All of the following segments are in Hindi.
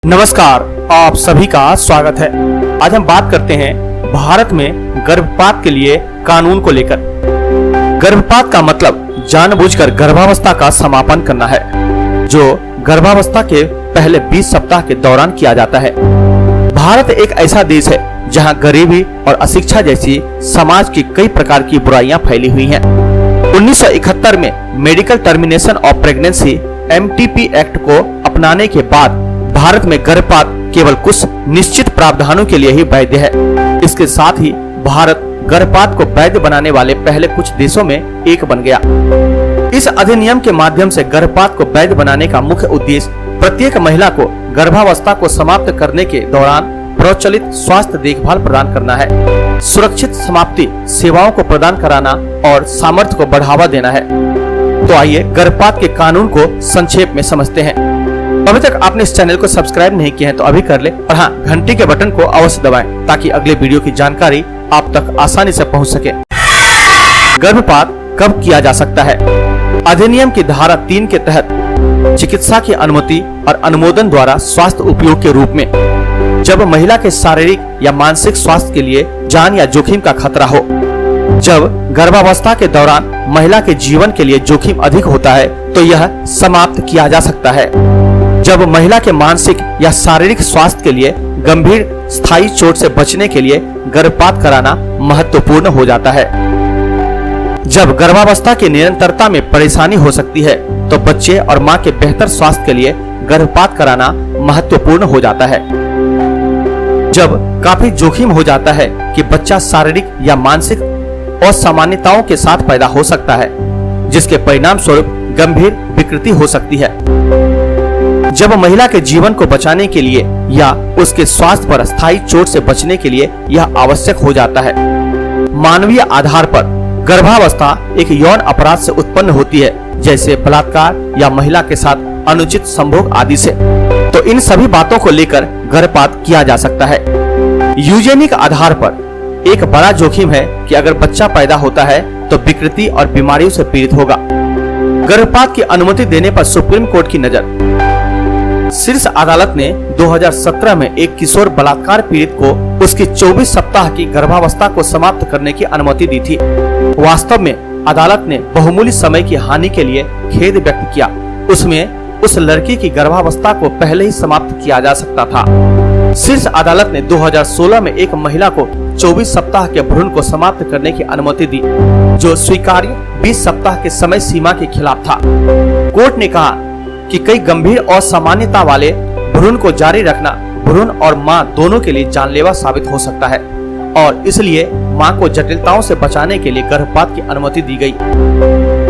नमस्कार, आप सभी का स्वागत है। आज हम बात करते हैं भारत में गर्भपात के लिए कानून को लेकर। गर्भपात का मतलब जानबूझकर गर्भावस्था का समापन करना है, जो गर्भावस्था के पहले 20 सप्ताह के दौरान किया जाता है। भारत एक ऐसा देश है जहां गरीबी और अशिक्षा जैसी समाज की कई प्रकार की बुराइयां फैली हुई हैं। 1971 में medical termination of pregnancy (MTP) act को अपनाने के बाद भारत में गर्भपात केवल कुछ निश्चित प्रावधानों के लिए ही वैध है। इसके साथ ही भारत गर्भपात को वैध बनाने वाले पहले कुछ देशों में एक बन गया। इस अधिनियम के माध्यम से गर्भपात को वैध बनाने का मुख्य उद्देश्य प्रत्येक महिला को गर्भावस्था को समाप्त करने के दौरान प्रचलित स्वास्थ्य देखभाल प्रदान करना है, सुरक्षित समाप्ति सेवाओं को प्रदान कराना और सामर्थ्य को बढ़ावा देना है। तो आइए गर्भपात के कानून को संक्षेप में समझते हैं। अभी तक आपने इस चैनल को सब्सक्राइब नहीं किया है तो अभी कर ले, और हाँ, घंटी के बटन को अवश्य दबाएं ताकि अगले वीडियो की जानकारी आप तक आसानी से पहुंच सके। गर्भपात कब किया जा सकता है? अधिनियम की धारा 3 के तहत चिकित्सा की अनुमति और अनुमोदन द्वारा स्वास्थ्य उपयोग के रूप में जब महिला के शारीरिक या मानसिक स्वास्थ्य के लिए जान या जोखिम का खतरा हो, जब गर्भावस्था के दौरान महिला के जीवन के लिए जोखिम अधिक होता है तो यह समाप्त किया जा सकता है। जब महिला के मानसिक या शारीरिक स्वास्थ्य के लिए गंभीर स्थायी चोट से बचने के लिए गर्भपात कराना महत्वपूर्ण हो जाता है। जब गर्भावस्था की निरंतरता में परेशानी हो सकती है तो बच्चे और मां के बेहतर स्वास्थ्य के लिए गर्भपात कराना महत्वपूर्ण हो जाता है। जब काफी जोखिम हो जाता है कि बच्चा शारीरिक या मानसिक असामान्यताओं के साथ पैदा हो सकता है, जिसके परिणाम स्वरूप गंभीर विकृति हो सकती है। जब महिला के जीवन को बचाने के लिए या उसके स्वास्थ्य पर स्थायी चोट से बचने के लिए यह आवश्यक हो जाता है। मानवीय आधार पर गर्भावस्था एक यौन अपराध से उत्पन्न होती है, जैसे बलात्कार या महिला के साथ अनुचित संभोग आदि से। तो इन सभी बातों को लेकर गर्भपात किया जा सकता है। यूजेनिक आधार पर एक बड़ा जोखिम है कि अगर बच्चा पैदा होता है तो विकृति और बीमारियों से पीड़ित होगा। गर्भपात की अनुमति देने पर सुप्रीम कोर्ट की नजर। शीर्ष अदालत ने 2017 में एक किशोर बलात्कार पीड़ित को उसकी 24 सप्ताह की गर्भावस्था को समाप्त करने की अनुमति दी थी। वास्तव में अदालत ने बहुमूल्य समय की हानि के लिए खेद व्यक्त किया। उसमें उस लड़की की गर्भावस्था को पहले ही समाप्त किया जा सकता था। शीर्ष अदालत ने 2016 में एक महिला को 24 सप्ताह के भ्रूण को समाप्त करने की अनुमति दी, जो स्वीकार्य 20 सप्ताह के समय सीमा के खिलाफ था। कोर्ट ने कहा कि कई गंभीर असामान्यता वाले भ्रूण को जारी रखना भ्रूण और मां दोनों के लिए जानलेवा साबित हो सकता है, और इसलिए मां को जटिलताओं से बचाने के लिए गर्भपात की अनुमति दी गई।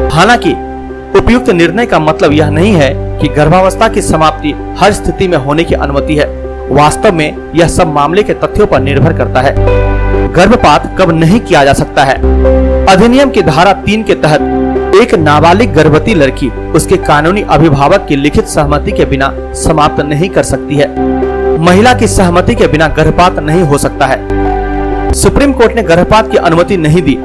हालांकि उपयुक्त निर्णय का मतलब यह नहीं है कि गर्भावस्था की समाप्ति हर स्थिति में होने की अनुमति है। वास्तव में यह सब मामले के तथ्यों पर निर्भर करता है। गर्भपात कब नहीं किया जा सकता है? अधिनियम की धारा 3 के तहत एक नाबालिग गर्भवती लड़की उसके कानूनी अभिभावक की लिखित सहमति के बिना समाप्त नहीं कर सकती है। महिला की सहमति के बिना गर्भपात नहीं हो सकता है। सुप्रीम कोर्ट ने गर्भपात की अनुमति नहीं दी।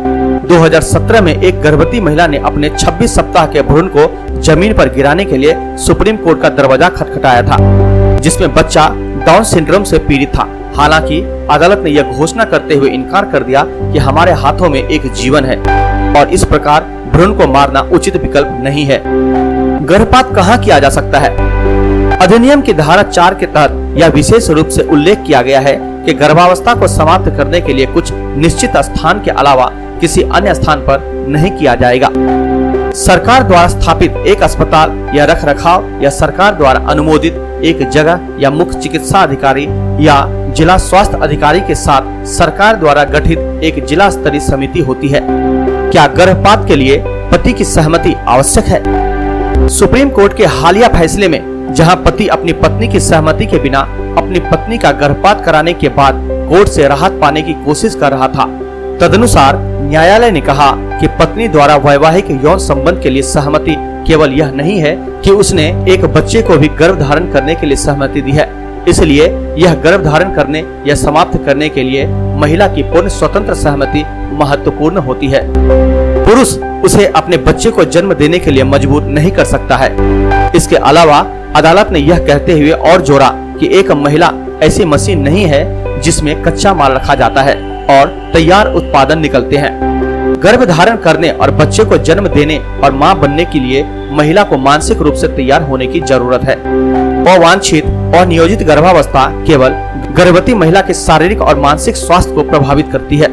2017 में एक गर्भवती महिला ने अपने 26 सप्ताह के भ्रूण को जमीन पर गिराने के लिए सुप्रीम कोर्ट का दरवाजा खटखटाया था, जिसमें बच्चा डाउन सिंड्रोम से पीड़ित था। हालांकि अदालत ने यह घोषणा करते हुए इनकार कर दिया कि हमारे हाथों में एक जीवन है और इस प्रकार भ्रूण को मारना उचित विकल्प नहीं है। गर्भपात कहाँ किया जा सकता है? अधिनियम की धारा 4 के तहत यह विशेष रूप से उल्लेख किया गया है कि गर्भावस्था को समाप्त करने के लिए कुछ निश्चित स्थान के अलावा किसी अन्य स्थान पर नहीं किया जाएगा। सरकार द्वारा स्थापित एक अस्पताल या रखरखाव या सरकार द्वारा अनुमोदित एक जगह या मुख्य चिकित्सा अधिकारी या जिला स्वास्थ्य अधिकारी के साथ सरकार द्वारा गठित एक जिला स्तरीय समिति होती है। क्या गर्भपात के लिए पति की सहमति आवश्यक है? सुप्रीम कोर्ट के हालिया फैसले में जहां पति अपनी पत्नी की सहमति के बिना अपनी पत्नी का गर्भपात कराने के बाद कोर्ट से राहत पाने की कोशिश कर रहा था, तदनुसार न्यायालय ने कहा कि पत्नी द्वारा वैवाहिक यौन संबंध के लिए सहमति केवल यह नहीं है कि उसने एक बच्चे को भी गर्भ धारण करने के लिए सहमति दी है। इसलिए यह गर्भ धारण करने या समाप्त करने के लिए महिला की पूर्ण स्वतंत्र सहमति महत्वपूर्ण होती है। पुरुष उसे अपने बच्चे को जन्म देने के लिए मजबूर नहीं कर सकता है। इसके अलावा अदालत ने यह कहते हुए और जोड़ा कि एक महिला ऐसी मशीन नहीं है जिसमें कच्चा माल रखा जाता है और तैयार उत्पादन निकलते हैं। गर्भ धारण करने और बच्चे को जन्म देने और मां बनने के लिए महिला को मानसिक रूप से तैयार होने की जरूरत है। अवांछित और नियोजित गर्भावस्था केवल गर्भवती महिला के शारीरिक और मानसिक स्वास्थ्य को प्रभावित करती है।